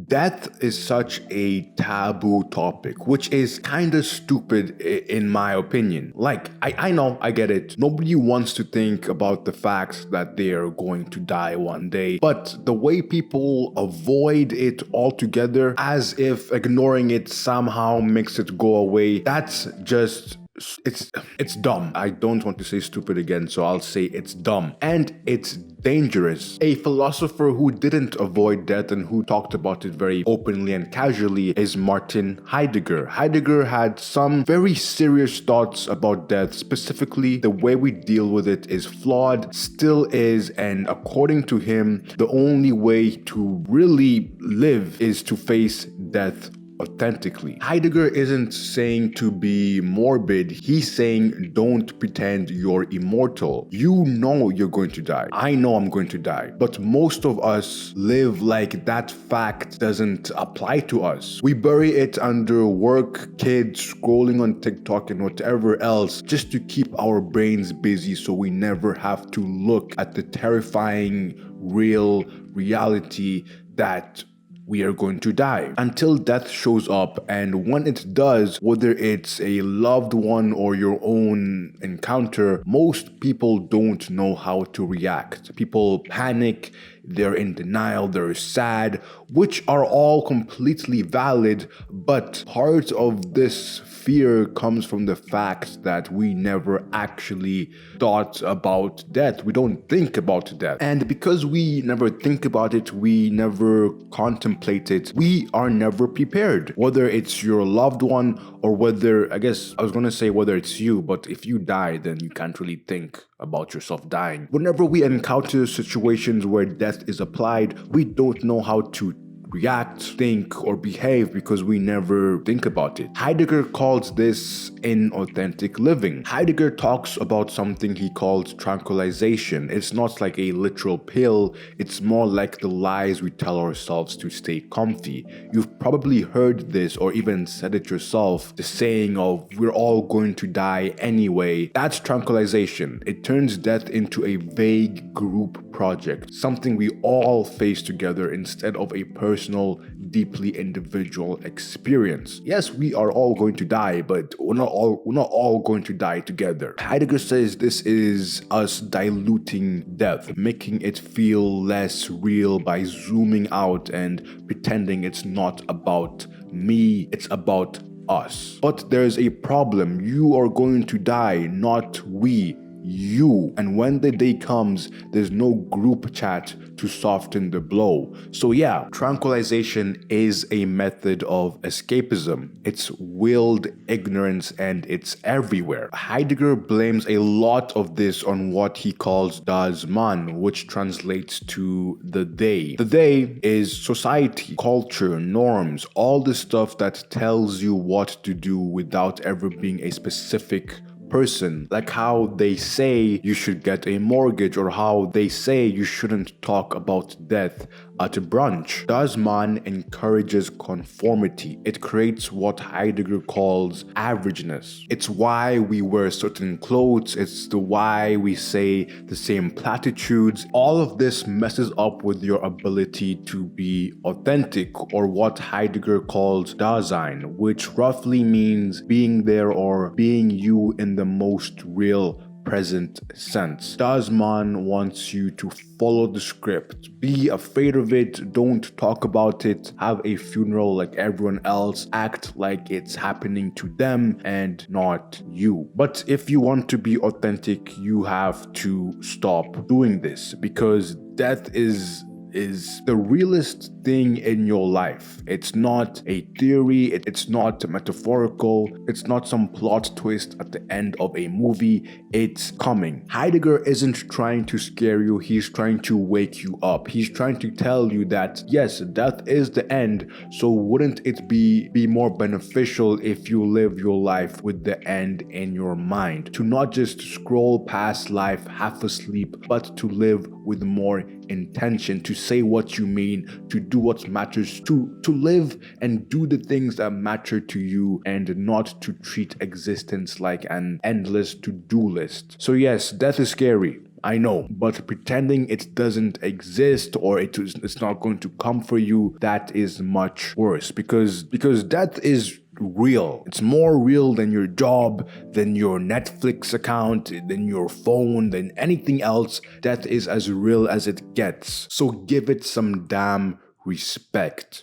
Death is such a taboo topic, which is kind of stupid in my opinion. Like, I know, I get it. Nobody wants to think about the fact that they are going to die one day, but the way people avoid it altogether, as if ignoring it somehow makes it go away, that's just it's dumb. I don't want to say stupid again, so I'll say it's dumb. And it's dangerous. A philosopher who didn't avoid death and who talked about it very openly and casually is Martin Heidegger. Heidegger had some very serious thoughts about death. Specifically, the way we deal with it is flawed, still is, and according to him, the only way to really live is to face death authentically. Heidegger isn't saying to be morbid, he's saying don't pretend you're immortal. You know you're going to die. I know I'm going to die. But most of us live like that fact doesn't apply to us. We bury it under work, kids, scrolling on TikTok and whatever else just to keep our brains busy so we never have to look at the terrifying, real reality that we are going to die until death shows up. And when it does, whether it's a loved one or your own encounter, most people don't know how to react. People panic, they're in denial, they're sad, which are all completely valid, but part of this fear comes from the fact that we never actually thought about death. We don't think about death. And because we never think about it, we never contemplate it, we are never prepared. Whether it's your loved one or whether, I guess I was going to say whether it's you, but if you die, then you can't really think about yourself dying. Whenever we encounter situations where death is applied, we don't know how to react, think, or behave because we never think about it. Heidegger calls this inauthentic living. Heidegger talks about something he calls tranquilization. It's not like a literal pill, it's more like the lies we tell ourselves to stay comfy. You've probably heard this or even said it yourself, the saying of we're all going to die anyway. That's tranquilization. It turns death into a vague group project, something we all face together instead of a personal, deeply individual experience. Yes, we are all going to die, but we're not all going to die together. Heidegger says this is us diluting death, making it feel less real by zooming out and pretending it's not about me, it's about us. But there's a problem. You are going to die, not we. You. And when the day comes, there's no group chat to soften the blow. So yeah, tranquilization is a method of escapism. It's willed ignorance and it's everywhere. Heidegger blames a lot of this on what he calls das Man, which translates to the they. The they is society, culture, norms, all the stuff that tells you what to do without ever being a specific person, like how they say you should get a mortgage or how they say you shouldn't talk about death at a brunch. Das Man encourages conformity. It creates what Heidegger calls averageness. It's why we wear certain clothes, it's the why we say the same platitudes. All of this messes up with your ability to be authentic, or what Heidegger calls Dasein, which roughly means being there or being you in the most real present sense. Das Man wants you to follow the script. Be afraid of it, don't talk about it, have a funeral like everyone else, act like it's happening to them and not you. But if you want to be authentic, you have to stop doing this, because death is the realest thing in your life. It's not a theory, it's not metaphorical, it's not some plot twist at the end of a movie, it's coming. Heidegger isn't trying to scare you, he's trying to wake you up. He's trying to tell you that yes, death is the end, so wouldn't it be more beneficial if you live your life with the end in your mind? To not just scroll past life half asleep, but to live with more intention, to say what you mean, to do what matters, to live and do the things that matter to you, and not to treat existence like an endless to-do list. So yes, death is scary. I know, but pretending it doesn't exist or it's not going to come for you, that is much worse because death is real. It's more real than your job, than your Netflix account, than your phone, than anything else. Death is as real as it gets. So give it some damn respect.